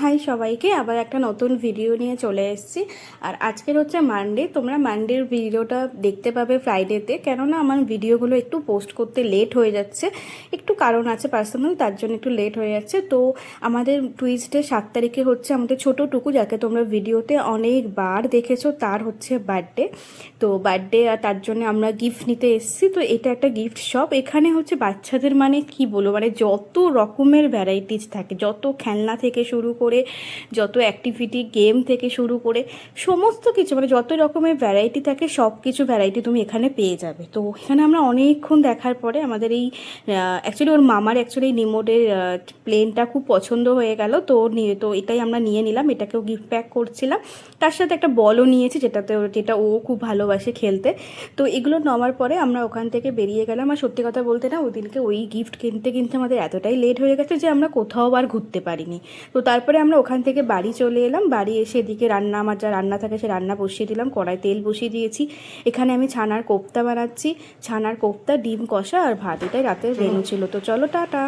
High সবাইকে, আবার একটা নতুন ভিডিও নিয়ে চলে এসেছি। আর আজকের হচ্ছে মানডে। তোমরা মানডের ভিডিওটা দেখতে পাবে ফ্রাইডেতে, কেননা আমার ভিডিওগুলো একটু পোস্ট করতে লেট হয়ে যাচ্ছে। একটু কারণ আছে পার্সোনাল, তার জন্য একটু লেট হয়ে যাচ্ছে। তো আমাদের টুইসডে 7 তারিখে হচ্ছে আমাদের ছোটোটুকু, যাকে তোমরা ভিডিওতে অনেকবার দেখেছো, তার হচ্ছে বার্থডে। তো বার্থডে, আর তার জন্য আমরা গিফট নিতে এসেছি। তো এটা একটা গিফট শপ। এখানে হচ্ছে বাচ্চাদের মানে কি বলবো, মানে যত রকমের ভ্যারাইটিস থাকে, যত খেলনা থেকে শুরু করে, যত অ্যাক্টিভিটি গেম থেকে শুরু করে সমস্ত কিছু, মানে যত রকমের ভ্যারাইটি থাকে সব কিছু ভ্যারাইটি তুমি এখানে পেয়ে যাবে। তো এখানে আমরা অনেকক্ষণ দেখার পরে আমাদের এই অ্যাকচুয়ালি ওর মামার অ্যাকচুয়ালি রিমোটের প্লেনটা খুব পছন্দ হয়ে গেল। তো এটাই আমরা নিয়ে নিলাম, এটাকেও গিফট প্যাক করছিলাম। তার সাথে একটা বলও নিয়েছি, যেটা ও খুব ভালোবাসে খেলতে। তো এগুলো নেওয়ার পরে আমরা ওখান থেকে বেরিয়ে গেলাম। আর সত্যি কথা বলতে না, ওই দিনকে ওই গিফট কিনতে কিনতে আমাদের এতটাই লেট হয়ে গেছে যে আমরা কোথাও আর ঘুরতে পারিনি। তো তারপরে আমরা ওখান থেকে বাড়ি চলে এলাম। বাড়ি এসে এদিকে আমার যা রান্না থাকে সে রান্না বসিয়ে দিলাম, কড়াই তেল বসিয়ে দিয়েছি। এখানে আমি ছানার কোফতা বানাচ্ছি, ছানার কোফতা, ডিম কষা আর ভাত। এটাই রাতের মেনু ছিল। তো চলো টাটা।